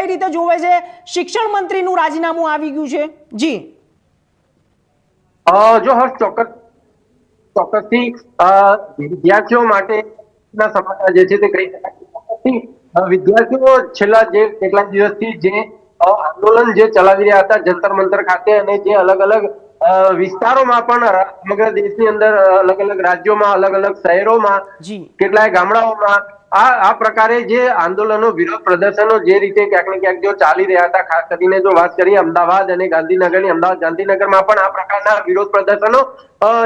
કઈ રીતે જોવે છે? શિક્ષણ મંત્રીનું રાજીનામું આવી ગયું છે જી। જો હર્ષ, ચોક્કસથી વિદ્યાર્થીઓ માટે સમાચાર જે છે તે કહી શકાય। વિદ્યાર્થીઓ છેલ્લા જે કેટલાક દિવસથી જે આંદોલન જે ચલાવી રહ્યા હતા જંતર મંતર ખાતે, અને જે અલગ અલગ વિસ્તારોમાં પણ સમગ્ર દેશની અંદર અલગ અલગ રાજ્યોમાં, અલગ અલગ શહેરોમાં, જી કેટલાય ગામડાઓમાં આ પ્રકારે જે આંદોલનો, વિરોધ પ્રદર્શનો જે રીતે ક્યાંક ને ક્યાંક જો ચાલી રહ્યા હતા, ખાસ કરીને જો વાત કરીએ અમદાવાદ અને ગાંધીનગરની, અમદાવાદ ગાંધીનગરમાં પણ આ પ્રકારના વિરોધ પ્રદર્શનો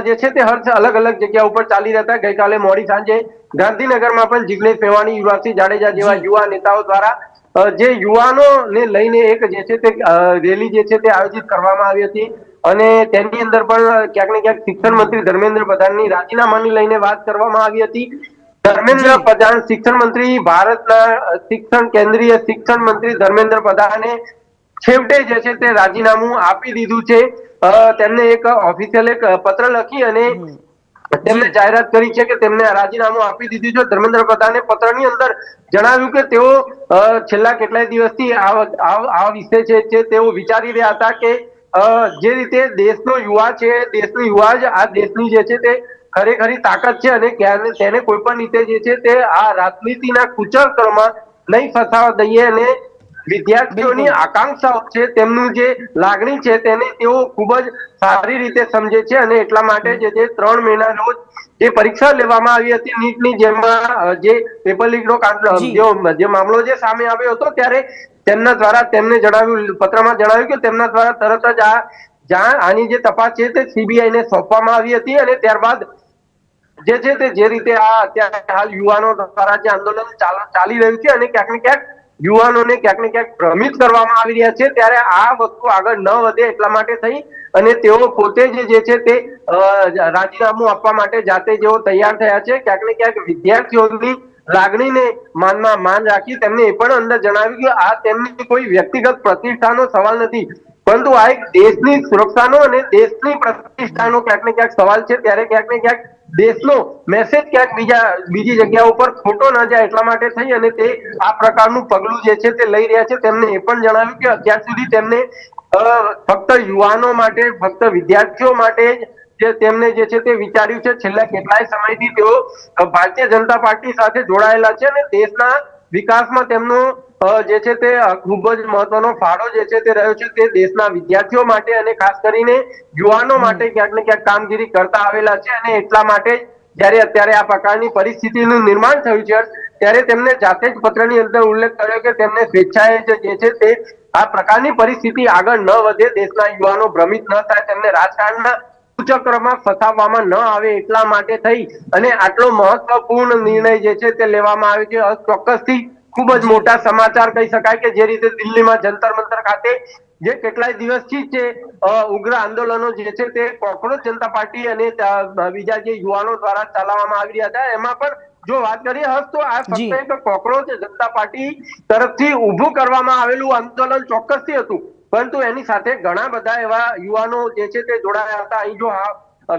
જે છે તે હર્ષ અલગ અલગ જગ્યા ઉપર ચાલી રહ્યા હતા। ગઈકાલે મોડી સાંજે ગાંધીનગરમાં પણ જિગ્નેશ મેવાણી, યુવરાજસિંહ જાડેજા જેવા યુવા નેતાઓ દ્વારા જે યુવાનોને લઈને એક જે છે તે રેલી જે છે તે આયોજિત કરવામાં આવી હતી, અને તેની અંદર પણ ક્યાંક ને ક્યાંક શિક્ષણ મંત્રી ધર્મેન્દ્ર પ્રધાનની રાજીનામાની લઈને વાત કરવામાં આવી હતી। ધર્મેન્દ્ર જી પ્રધાન, શિક્ષણ મંત્રી, ભારતના કેન્દ્રીય શિક્ષણ મંત્રી ધર્મેન્દ્ર પ્રધાને છેવટે જે છે તે રાજીનામું આપી દીધું છે। તેમને એક ઓફિશિયલ એક પત્ર લખી અને તેમને જી જાહેરાત કરી છે કે તેમને રાજીનામું આપી દીધું છે। ધર્મેન્દ્ર પ્રધાને પત્રની અંદર જણાવ્યું કે તેઓ છેલ્લા કેટલાય દિવસથી આ વિષય છે તેઓ વિચારી રહ્યા હતા કે જે રીતે દેશનો યુવા છે, દેશનો યુવા જ આ દેશની જે છે તે ખરેખરી તાકાત છે, અને તેને કોઈ પણ રીતે જે છે તે આ રાજનીતિના કુચક્રમાં નહીં ફસાવા દઈએ, અને વિદ્યાર્થીઓની બિલકુલ આકાંક્ષાઓ છે, તેમનું જે લાગણી છે તેને તેઓ ખૂબ જ સારી રીતે સમજે છે, અને એટલા માટે જે 3 મહિના રોજ જે પરીક્ષા લેવામાં આવી હતી નીટની, જેમાં જે પેપર લીકનો જી જે મામલો જે સામે આવ્યો હતો, ત્યારે તેમના દ્વારા તેમને જણાવ્યું, પત્રમાં જણાવ્યું કે તેમના દ્વારા તરત જ આની જે તપાસ છે તે સીબીઆઈ ને સોંપવામાં આવી હતી, અને ત્યારબાદ જે છે તે જે રીતે આ અત્યારે હાલ યુવાનો દ્વારા જે આંદોલન ચાલી રહ્યું છે, અને ક્યાંક ને ક્યાંક યુવાનોને ક્યાંક ને ક્યાંક ભ્રમિત કરવામાં આવી રહ્યા છે, ત્યારે આ વસ્તુ આગળ ન વધે એટલા માટે થઈ અને તેઓ પોતે જે છે તે રાજીનામું આપવા માટે જાતે જેઓ તૈયાર થયા છે। ક્યાંક ને ક્યાંક વિદ્યાર્થીઓની લાગણીને માન રાખી તેમને એ પણ અંદર જણાવ્યું કે આ તેમની કોઈ વ્યક્તિગત પ્રતિષ્ઠાનો સવાલ નથી, પરંતુ આ એક દેશની સુરક્ષાનો અને દેશની પ્રતિષ્ઠાનો ક્યાંક ને ક્યાંક સવાલ છે। ત્યારે ક્યાંક ને ક્યાંક દેશનો મેસેજ ક્યાંક બીજી જગ્યા ઉપર ખોટો ન જાય એટલા માટે થઈ અને તે આ પ્રકારનું પગલું જે છે તે લઈ રહ્યા છે। તેમને એ પણ જણાવ્યું કે અત્યાર સુધી તેમને ફક્ત યુવાનો માટે, ફક્ત વિદ્યાર્થીઓ માટે જે તેમને જે છે તે વિચાર્યું છે। છેલ્લા કેટલાય સમયથી તેઓ ભારતીય જનતા પાર્ટી સાથે જોડાયેલા છે, અને દેશના વિકાસમાં તેમનો જે છે તે ખૂબ જ મહત્વનો ફાળો જે છે તે રહ્યો છે। તે દેશના વિદ્યાર્થીઓ માટે અને ખાસ કરીને યુવાનો માટે ક્યાંક ને ક્યાંક કામગીરી કરતા આવેલા છે, અને એટલા માટે જયારે અત્યારે આ પ્રકારની પરિસ્થિતિનું નિર્માણ થયું છે, ત્યારે તેમને જાતે જ પત્રની અંદર ઉલ્લેખ કર્યો કે તેમને સ્વેચ્છાએ જે છે તે આ પ્રકારની પરિસ્થિતિ આગળ ન વધે, દેશના યુવાનો ભ્રમિત ન થાય, તેમને રાજકારણના કુચક્રમાં ફસાવવામાં ન આવે એટલા માટે થઈ અને આટલો મહત્વપૂર્ણ નિર્ણય જે છે તે લેવામાં આવ્યો છે। ચોક્કસથી ખૂબ જ જી મોટા સમાચાર કહી શકાય કે જે રીતે દિલ્હીમાં જંતર મંતર ખાતે જે કેટલાય દિવસથી જે ઉગ્ર આંદોલનો જે છે તે કોકરોચ જનતા પાર્ટી અને બીજા જે યુવાનો દ્વારા ચલાવવામાં આવી રહ્યા હતા, એમાં પણ જો વાત કરીએ હર્ષ તો આ ફક્ત જી એક કોકરોચ જનતા પાર્ટી તરફથી ઊભું કરવામાં આવેલું આંદોલન ચોક્કસથી હતું, પરંતુ એની સાથે ઘણા બધા એવા યુવાનો જે છે તે જોડાયા હતા। અહીં જો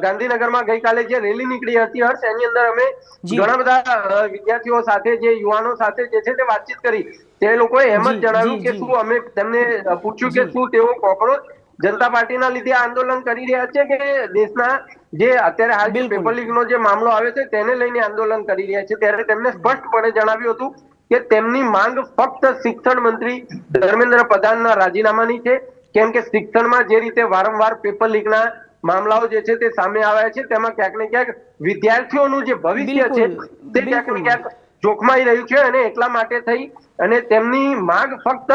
ગાંધીનગરમાં ગઈકાલે જે રેલી નીકળી હતી હર્ષ, એની અંદર અમે જી ઘણા બધા વિદ્યાર્થીઓ સાથે, જે યુવાનો સાથે જે છે તે વાતચીત કરી। તે લોકોએ એમ જ જી જી જણાવ્યું કે જી શું અમે તેમને પૂછ્યું કે જી શું તેઓ કોકરોચ જનતા પાર્ટીના લીધે આંદોલન કરી રહ્યા છે કે દેશના જે અત્યારે હાલ જે પેપર બિલકુલ લીકનો જે મામલો આવે છે તેને લઈને આંદોલન કરી રહ્યા છે, ત્યારે તેમને સ્પષ્ટપણે જણાવ્યું હતું કે તેમની માંગ ફક્ત શિક્ષણ મંત્રી ધર્મેન્દ્ર પ્રધાનના રાજીનામાની છે, કેમ કે શિક્ષણમાં જે રીતે વારંવાર પેપર લીકના મામલાઓ જે છે તે સામે આવ્યા છે, તેમાં ક્યાંક ને ક્યાંક વિદ્યાર્થીઓનું જે ભવિષ્ય છે બિલકુલ તે ક્યાંક ને બિલકુલ ક્યાંક જોખમાઈ રહ્યું છે, અને એટલા માટે થઈ અને તેમની માંગ ફક્ત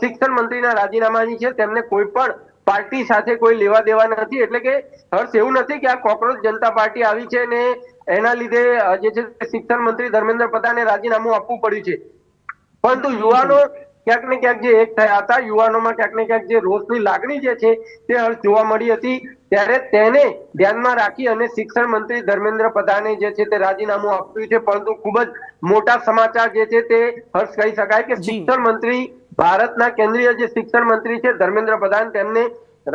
શિક્ષણ મંત્રીના રાજીનામાની છે। તેમને કોઈ પણ પાર્ટી સાથે કોઈ લેવા દેવા નથી, એટલે કે હર્ષ એવું નથી કે આ કોકરોચ જનતા પાર્ટી આવી છે ને એના લીધે જે છે શિક્ષણ મંત્રી ધર્મેન્દ્ર પ્રધાને રાજીનામું આપવું પડ્યું છે, પરંતુ યુવાનો બિલકુલ ક્યાંક ને ક્યાંક જે એક થયા હતા, યુવાનોમાં ક્યાંક ને ક્યાંક જે રોષની લાગણી જે છે તે હર્ષ જોવા મળી હતી, ત્યારે તેને ધ્યાનમાં રાખી અને શિક્ષણ મંત્રી ધર્મેન્દ્ર પ્રધાને જે છે તે રાજીનામું આપ્યું છે। પરંતુ ખૂબ જ મોટા સમાચાર જે છે તે હર્ષ કહી શકાય કે જી શિક્ષણ મંત્રી, ભારતના કેન્દ્રીય જે શિક્ષણ મંત્રી છે ધર્મેન્દ્ર પ્રધાન, તેમને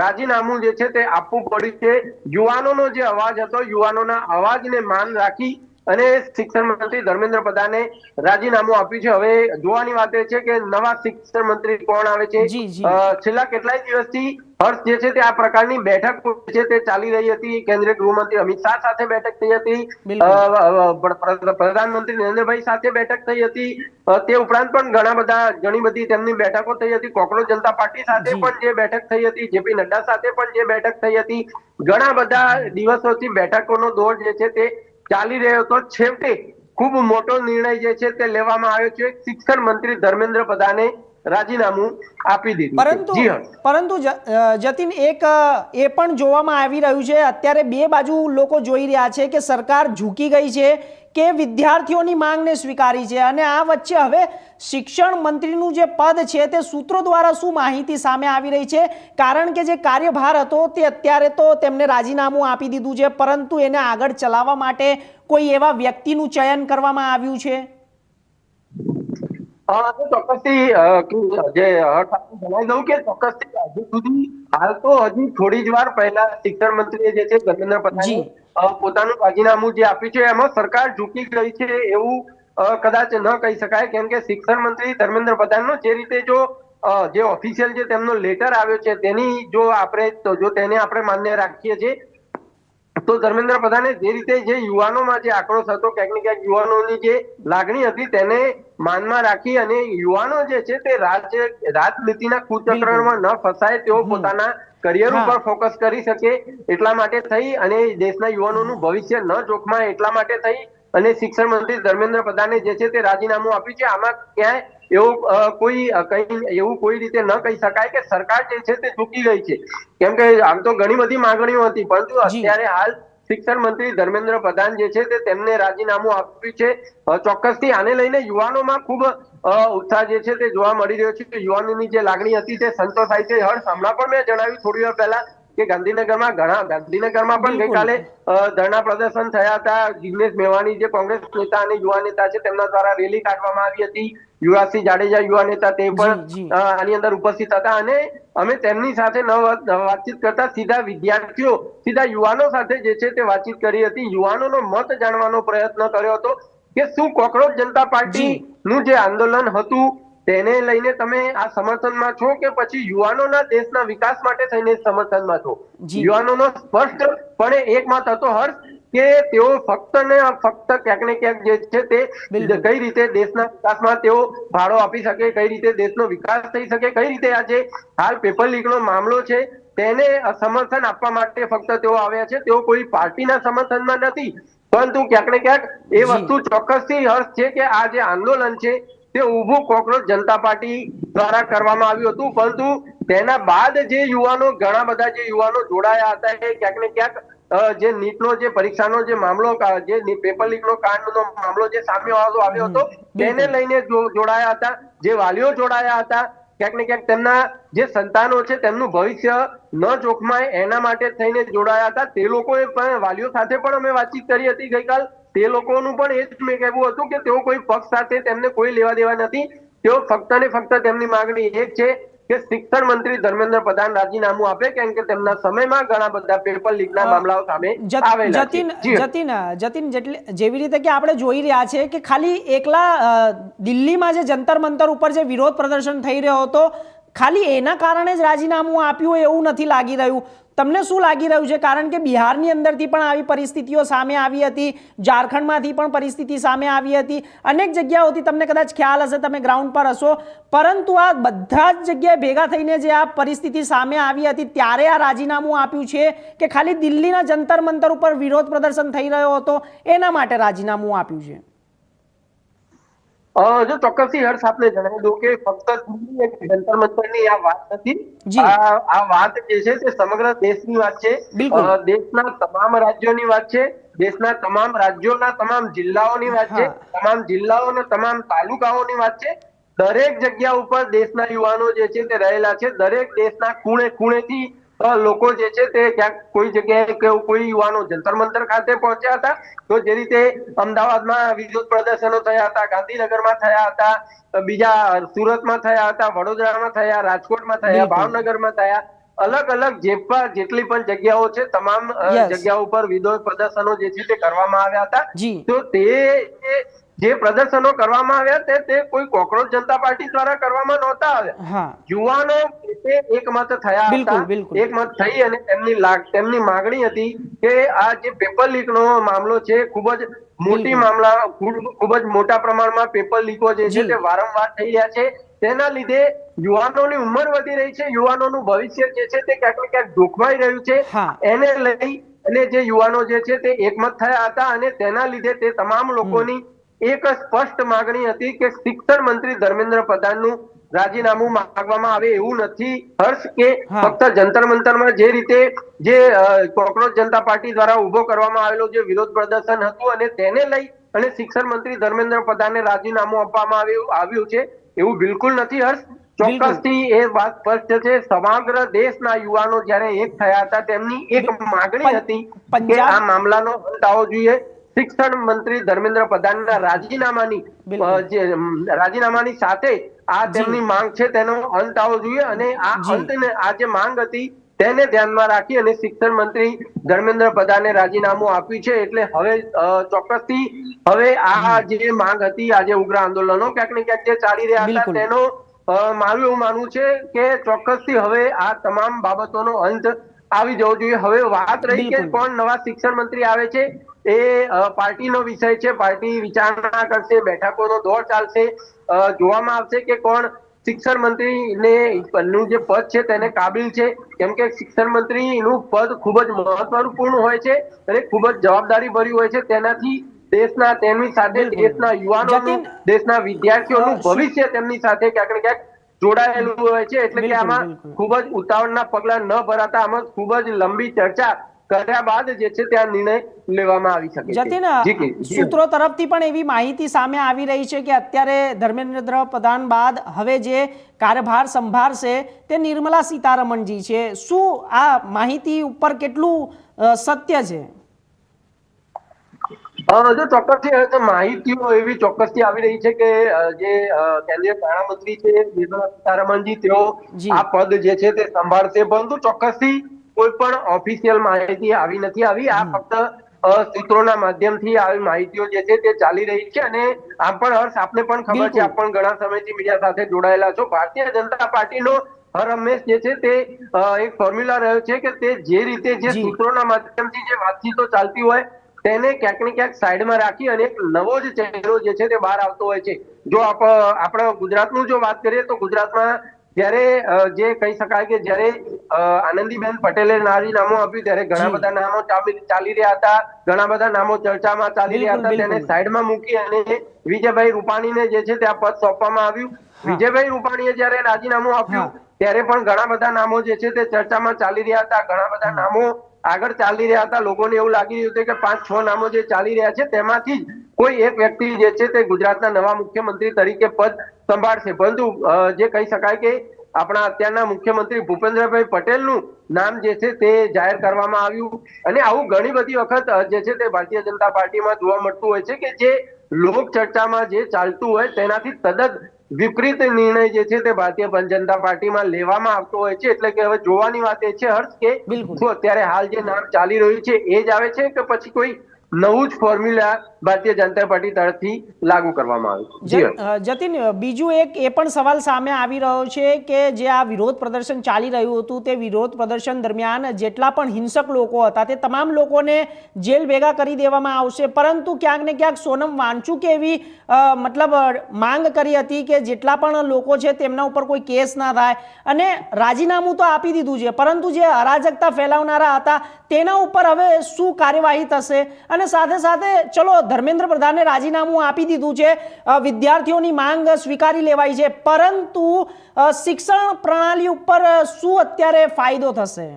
રાજીનામું જે છે તે આપવું પડ્યું છે। યુવાનોનો જે અવાજ હતો, યુવાનોના અવાજને માન રાખી અને શિક્ષણ મંત્રી ધર્મેન્દ્ર પ્રધાને રાજીનામું આપ્યું છે. હવે જોવાની વાત એ છે કે નવા શિક્ષણ મંત્રી કોણ આવે છે. જી જી છેલ્લા કેટલાય દિવસથી હર્ષ જે છે તે આ પ્રકારની બેઠક છે તે ચાલી રહી હતી. કેન્દ્રીય ગૃહમંત્રી અમિત શાહ સાથે બેઠક થઈ હતી, પ્રધાનમંત્રી નરેન્દ્રભાઈ સાથે બેઠક થઈ હતી. તે ઉપરાંત પણ ઘણી બધી તેમની બેઠકો થઈ હતી. કોકરોચ જનતા પાર્ટી સાથે પણ જે બેઠક થઈ હતી, જેપી નડ્ડા સાથે પણ જે બેઠક થઈ હતી. ઘણા બધા દિવસોથી બેઠકોનો દોર જે છે તે ચાલી રહ્યો હતો. છેવટે ખૂબ મોટો નિર્ણય જે છે તે લેવામાં આવ્યો છે. શિક્ષણ મંત્રી ધર્મેન્દ્ર પ્રધાને રાજીનામું આપી દીધું છે. પરંતુ જી હા, પરંતુ જતીન, એક એ પણ જોવામાં આવી રહ્યું છે, અત્યારે બે બાજુ લોકો જોઈ રહ્યા છે કે સરકાર ઝૂકી ગઈ છે કે વિદ્યાર્થીઓની માંગને સ્વીકારી છે, અને આ વચ્ચે હવે શિક્ષણ મંત્રીનું જે પદ છે તે સૂત્રો દ્વારા શું માહિતી સામે આવી રહી છે? કારણ કે જે કાર્યભાર હતો તે અત્યારે તો તેમને રાજીનામું આપી દીધું છે, પરંતુ એને આગળ ચલાવવા માટે કોઈ એવા વ્યક્તિનું ચયન કરવામાં આવ્યું છે? ચોક્કસથી જે જણાવી દઉં કે ચોક્કસથી હજુ સુધી હાલ તો હજી થોડી જ વાર પહેલા શિક્ષણ મંત્રીએ જે છે ધર્મેન્દ્ર પ્રધાને પોતાનું રાજીનામું જે આપ્યું છે, એમાં સરકાર ઝૂકી ગઈ છે એવું કદાચ ન કહી શકાય. કેમ કે શિક્ષણ મંત્રી ધર્મેન્દ્ર પ્રધાનનો જે રીતે જે ઓફિશિયલ જે તેમનો લેટર આવ્યો છે તેની જો તેને આપણે માન્ય રાખીએ છીએ તો ધર્મેન્દ્ર પ્રધાને જે રીતે જે યુવાનોમાં જે આક્રોશ હતો, ક્યાંક ને ક્યાંક યુવાનોની જે લાગણી હતી તેને માનમાં રાખી અને યુવાનો જે છે તે રાજનીતિના કુચક્રમાં ન ફસાય, તેઓ પોતાના કરિયર ઉપર ફોકસ કરી શકે એટલા માટે થઈ અને દેશના યુવાનોનું ભવિષ્ય ન જોખમાય એટલા માટે થઈ અને શિક્ષણ મંત્રી ધર્મેન્દ્ર પ્રધાને જે છે તે રાજીનામું આપ્યું છે. આમાં ક્યાંય એવું કોઈ રીતે ન કહી શકાય કે સરકાર જે છે તે ચૂકી ગઈ છે. કેમ કે આમ તો ઘણી બધી માંગણીઓ હતી, પરંતુ અત્યારે હાલ શિક્ષણ મંત્રી ધર્મેન્દ્ર પ્રધાન જે છે તે તેમને રાજીનામું આપ્યું છે. ચોક્કસથી આને લઈને યુવાનોમાં ખૂબ ઉત્સાહ જે છે તે જોવા મળી રહ્યો છે. યુવાનોની જે લાગણી હતી તે સંતોષાય છે. હર્ષ, હમણાં પણ મેં જણાવ્યું થોડી વાર પહેલા કે ગાંધીનગરમાં પણ ગઈકાલે ધરણા પ્રદર્શન થયા હતા. જિગ્નેશ મેવાણી જે કોંગ્રેસ નેતા અને યુવા નેતા છે તેમના દ્વારા રેલી કાઢવામાં આવી હતી. યુવરાજસિંહ જાડેજા યુવા નેતા તે પણ આની અંદર ઉપસ્થિત હતા અને અમે તેમની સાથે વાતચીત કરતા સીધા યુવાનો સાથે જે છે તે વાતચીત કરી હતી. યુવાનોનો મત જાણવાનો પ્રયત્ન કર્યો હતો કે શું કોકરોચ જનતા પાર્ટી નું જે આંદોલન હતું તેને લઈને તમે આ સમર્થનમાં છો કે પછી યુવાનોના દેશના વિકાસ માટે થઈને સમર્થનમાં છો? યુવાનોનો સ્પષ્ટપણે એક મત હતો હર્ષ કે તેઓ ફક્ત ને ફક્ત ક્યાંક ને ક્યાંક જે છે તે કઈ રીતે દેશના વિકાસમાં તેઓ ફાળો આપી શકે, કઈ રીતે દેશનો વિકાસ થઈ શકે, કઈ રીતે આજે હાલ પેપર લીકનો મામલો છે તેને સમર્થન આપવા માટે ફક્ત તેઓ આવ્યા છે. તેઓ કોઈ પાર્ટીના સમર્થનમાં નથી, પરંતુ ક્યાંક ને ક્યાંક એ વસ્તુ ચોક્કસથી હર્ષ છે કે આ જે આંદોલન છે તે ઊભું કોકરોચ જનતા પાર્ટી દ્વારા કરવામાં આવ્યું હતું, પરંતુ તેના બાદ ઘણા બધા જે યુવાનો જોડાયા હતા એ ક્યાંક ને ક્યાંક જે નીટનો જે પરીક્ષાનો જે મામલો, જે પેપર લીકનો કાંડનો મામલો જે સામે આવ્યો હતો તેને લઈને જોડાયા હતા. જે વાલીઓ જોડાયા હતા, ક્યાંક ને ક્યાંક તેમના જે સંતાનો છે તેમનું ભવિષ્ય ન જોખમાય એના માટે થઈને જોડાયા હતા. તે લોકોએ પણ વાલીઓ સાથે પણ અમે વાતચીત કરી હતી ગઈકાલ. તે લોકોનું પણ એ જ મેં કહેવું હતું કે તેઓ કોઈ પક્ષ સાથે તેમને કોઈ લેવા દેવા નથી. તેઓ ફક્ત ને ફક્ત તેમની માંગણી એક છે કે શિક્ષણ મંત્રી ધર્મેન્દ્ર પ્રધાન રાજીનામું આપે, કેમ કે તેમના સમયમાં ઘણા બધા પેપર લીકના મામલાઓ સામે આવેલા છે. જતીન, જેવી રીતે કે આપણે જોઈ રહ્યા છે કે ખાલી એકલા દિલ્હીમાં જે જંતર મંતર ઉપર જે વિરોધ પ્રદર્શન થઈ રહ્યો હતો, ખાલી એના કારણે જ રાજીનામું આપ્યું એવું નથી લાગી રહ્યું. તમને શું લાગી રહ્યું છે? કારણ કે બિહારની અંદરથી પણ આવી પરિસ્થિતિઓ સામે આવી હતી, ઝારખંડમાંથી પણ પરિસ્થિતિ સામે આવી હતી, અનેક જગ્યાઓથી તમને કદાચ ખ્યાલ હશે, તમે ગ્રાઉન્ડ પર હશો, પરંતુ આ બધા જ જગ્યાએ ભેગા થઈને જે આ પરિસ્થિતિ સામે આવી હતી ત્યારે આ રાજીનામું આપ્યું છે કે ખાલી દિલ્હીના જંતર મંતર ઉપર વિરોધ પ્રદર્શન થઈ રહ્યો હતો એના માટે રાજીનામું આપ્યું છે? જો ચોક્કસથી હર્ષ આપને જણાવી દઉં કે ફક્ત જંતર મંતરની આ વાત નથી. આ વાત જે છે તે સમગ્ર દેશની વાત છે. દેશના તમામ રાજ્યોની વાત છે. દેશના તમામ રાજ્યોના તમામ જિલ્લાઓની વાત છે. તમામ જિલ્લાઓના તમામ તાલુકાઓની વાત છે. દરેક જગ્યા ઉપર દેશના યુવાનો જે છે તે રહેલા છે. દરેક દેશના ખૂણે ખૂણેથી લોકો જે છે તે ક્યાંક કોઈ જગ્યાએ કોઈ યુવાનો જંતર મંતર ખાતે પહોંચ્યા હતા, તો જે રીતે અમદાવાદમાં વિરોધ પ્રદર્શનો થયા હતા, ગાંધીનગરમાં થયા હતા, બીજા સુરતમાં થયા હતા, વડોદરામાં થયા, રાજકોટમાં થયા, ભાવનગરમાં થયા, અલગ અલગ જેટલી પણ જગ્યાઓ છે તમામ Yes. જગ્યાઓ પર વિરોધ પ્રદર્શનો જે છે તે કરવામાં આવ્યા હતા. જી. તો જે પ્રદર્શનો કરવામાં આવ્યા તે કોઈ કોકરોચ જનતા પાર્ટી દ્વારા કરવામાં નહોતા આવ્યા. હા, યુવાનો તે એકમત થયા બિલકુલ, હતા. બિલકુલ. એકમત થઈ અને તેમની માગણી હતી કે આ જે પેપર લીક નો મામલો છે ખૂબ જ મોટી મામલા ખૂબ જ મોટા પ્રમાણમાં પેપર લીકો જે છે તે વારંવાર થઈ રહ્યા છે. તેના લીધે યુવાનોની ઉંમર વધી રહી છે, યુવાનોનું ભવિષ્ય જે છે તે ક્યાંક ને ક્યાંક જોખમાઈ રહ્યું છે. હા. એને લઈ અને જે યુવાનો જે છે તે એકમત થયા હતા અને તેના લીધે તે તમામ લોકોની એક સ્પષ્ટ માગણી હતી કે શિક્ષણ મંત્રી ધર્મેન્દ્ર પ્રધાનનું રાજીનામું માંગવામાં આવે એવું નથી હર્ષ, કે ફક્ત જંતર મંતરમાં જે રીતે જે કોકરોચ જનતા પાર્ટી દ્વારા ઉભો કરવામાં આવેલો જે વિરોધ પ્રદર્શન હતું અને તેને લઈ અને શિક્ષણ મંત્રી ધર્મેન્દ્ર પ્રધાનને રાજીનામું આપવામાં આવ્યું છે એવું બિલકુલ નથી હર્ષ. ચોક્કસથી એ વાત સ્પષ્ટ છે. સમગ્ર દેશના યુવાનો જ્યારે એક થયા હતા તેમની એક માગણી હતી કે આ મામલાનો અંત આવવો જોઈએ. શિક્ષણ મંત્રી ધર્મેન્દ્ર પ્રધાનના રાજીનામાની સાથે આ તેમની માંગ છે તેનો અંત આવવો જોઈએ અને આ અંતને આ જે માંગ હતી તેને ધ્યાનમાં રાખી અને શિક્ષણ મંત્રી ધર્મેન્દ્ર પ્રધાને રાજીનામું આપ્યું છે. એટલે હવે ચોક્કસથી હવે આ જે માંગ હતી, આ જે ઉગ્ર આંદોલનો ક્યાંક ને ક્યાંક જે ચાલી રહ્યા હતા તેનો મારું એવું માનવું છે કે ચોક્કસથી હવે આ તમામ બાબતોનો અંત આવી જવો જોઈએ. હવે વાત રહી કે કોણ નવા શિક્ષણ મંત્રી આવે છે એ પાર્ટીનો વિષય છે. પાર્ટી વિચારણા કરશે, બેઠકોનો દોર ચાલશે, જોવામાં આવશે કે કોણ શિક્ષણ મંત્રીનું જે પદ છે તેને કાબિલ છે. કેમ કે શિક્ષણ મંત્રીનું પદ ખૂબ જ મહત્વપૂર્ણ હોય છે અને ખૂબ જ જવાબદારી ભર્યું હોય છે. તેનાથી તેની સાથે દેશના યુવાનોનું, દેશના વિદ્યાર્થીઓનું ભવિષ્ય તેમની સાથે ક્યાંક ને ક્યાંક જોડાયેલું હોય છે. એટલે કે આમાં ખૂબ જ ઉતાવળના પગલા ન ભરાતા આમાં ખૂબ જ લંબી ચર્ચા કર્યા બાદ જે છે ત્યાં નિર્ણય લેવામાં આવી શકે છે. જતીન, સૂત્રો તરફથી પણ એવી માહિતી સામે આવી રહી છે કે અત્યારે ધર્મેન્દ્ર પ્રધાન બાદ હવે જે કાર્યભાર સંભાળશે તે નિર્મલા સીતારમણજી છે. શું આ માહિતી ઉપર કેટલું સત્ય છે? જો ચોક્કસથી માહિતીઓ એવી ચોક્કસથી આવી રહી છે કે જે કેન્દ્રીય નાણામંત્રી છે નિર્મલા સીતારમણજી તેઓ આ પદ જે છે તે સંભાળશે, પરંતુ ચોક્કસથી કોઈ પણ ઓફિશિયલ માહિતી આવી નથી આવી. આ ફક્ત સૂત્રોના માધ્યમથી આવી માહિતીઓ જે છે તે ચાલી રહી છે અને આમ પણ હર્ષ આપને પણ ખબર છે, આપ પણ ઘણા સમયથી મીડિયા સાથે જોડાયેલા છો. ભારતીય જનતા પાર્ટીનો હર હંમેશ જે છે તે એક ફોર્મ્યુલા રહ્યો છે કે તે જે રીતે જે સૂત્રોના માધ્યમથી જે વાતચીતો ચાલતી હોય તેને ક્યાંક ને ક્યાંક સાઈડમાં રાખી અને એક નવો જ ચહેરો જે છે તે બહાર આવતો હોય છે. જો આપણે ગુજરાતનું જો વાત કરીએ તો ગુજરાતમાં જ્યારે જે કહી શકાય કે જ્યારે આનંદીબેન પટેલે રાજીનામું આપ્યું ત્યારે ઘણા બધા નામો ચાલી રહ્યા હતા, ઘણા બધા નામો ચર્ચામાં ચાલી રહ્યા હતા. તેને સાઈડમાં મૂકી અને વિજયભાઈ રૂપાણીને જે છે તે આ પદ સોંપવામાં આવ્યું. વિજયભાઈ રૂપાણીએ જ્યારે રાજીનામું આપ્યું ત્યારે પણ ઘણા બધા નામો જે છે તે ચર્ચામાં ચાલી રહ્યા હતા, ઘણા બધા નામો આગળ ચાલી રહ્યા હતા. લોકોને એવું લાગી રહ્યું હતું કે 5-6 નામો જે ચાલી રહ્યા છે તેમાંથી જ કોઈ એક વ્યક્તિ જે છે તે ગુજરાતના નવા મુખ્યમંત્રી તરીકે પદ સંભાળશે. પરંતુ જે કહી શકાય કે આપણા અત્યારના મુખ્યમંત્રી ભૂપેન્દ્રભાઈ પટેલનું નામ જે છે તે જાહેર કરવામાં આવ્યું અને આવું ઘણી બધી વખત જે છે તે ભારતીય જનતા પાર્ટીમાં જોવા મળતું હોય છે કે જે લોક ચર્ચામાં જે ચાલતું હોય તેનાથી તદ્દન વિપરીત નિર્ણય જે છે તે ભારતીય જનતા પાર્ટીમાં લેવામાં આવતો હોય છે. એટલે કે હવે જોવાની વાત એ છે હર્ષ કે શું અત્યારે હાલ જે નામ ચાલી રહ્યું છે એ જ આવે છે કે પછી કોઈ નવું જ ફોર્મ્યુલા ભારતીય જનતા પાર્ટી તરફથી લાગુ કરવામાં આવ્યું? જતીન, બીજું એક એ પણ સવાલ સામે આવી રહ્યો છે કે જે આ વિરોધ પ્રદર્શન ચાલી રહ્યું હતું તે વિરોધ પ્રદર્શન દરમિયાન જેટલા પણ હિંસક લોકો હતા તે તમામ લોકોને જેલ ભેગા કરી દેવામાં આવશે, પરંતુ ક્યાંક ને ક્યાંક સોનમ વાંચુકે એવી મતલબ માંગ કરી હતી કે જેટલા પણ લોકો છે તેમના ઉપર કોઈ કેસ ના થાય અને રાજીનામું તો આપી દીધું છે, પરંતુ જે અરાજકતા ફેલાવનારા હતા તેના ઉપર હવે શું કાર્યવાહી થશે? અને સાથે સાથે ચલો ધર્મેન્દ્ર પ્રધાને રાજીનામું આપી દીધું છે, વિદ્યાર્થીઓની માંગ સ્વીકારી લેવાઈ છે, પરંતુ શિક્ષણ પ્રણાલી ઉપર શું અત્યારે ફાયદો થશે?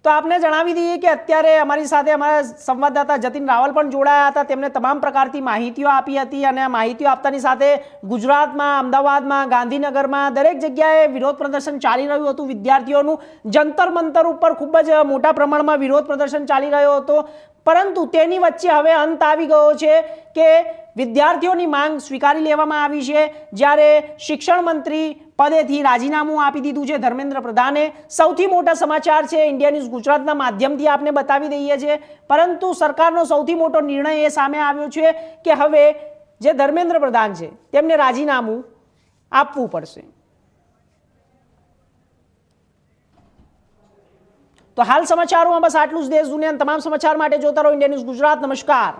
તો આપને જણાવી દઈએ કે અત્યારે અમારી સાથે અમારા સંવાદદાતા જતીન રાવલ પણ જોડાયા હતા. તેમણે તમામ પ્રકારની માહિતીઓ આપી હતી અને આ માહિતીઓ આપતાની સાથે ગુજરાતમાં, અમદાવાદમાં, ગાંધીનગરમાં દરેક જગ્યાએ વિરોધ પ્રદર્શન ચાલી રહ્યું હતું. વિદ્યાર્થીઓનું જંતર મંતર ઉપર ખૂબ જ મોટા પ્રમાણમાં વિરોધ પ્રદર્શન ચાલી રહ્યો હતો, પરંતુ તેની વચ્ચે હવે અંત આવી ગયો છે કે વિદ્યાર્થીઓની માંગ સ્વીકારી લેવામાં આવી છે. જ્યારે શિક્ષણ મંત્રી પદેથી રાજીનામું આપી દીધું છે ધર્મેન્દ્ર પ્રધાને. સૌથી મોટા સમાચાર છે, ઇન્ડિયા ન્યૂઝ ગુજરાતના માધ્યમથી આપને બતાવી દઈએ છીએ. પરંતુ સરકારનો સૌથી મોટો નિર્ણય એ સામે આવ્યો છે કે હવે જે ધર્મેન્દ્ર પ્રધાન છે તેમને રાજીનામું આપવું પડશે. તો હાલ સમાચારોમાં બસ આટલું જ. દેશ દુનિયાના તમામ સમાચાર માટે જોતા રહો ઇન્ડિયા ન્યૂઝ ગુજરાત. નમસ્કાર.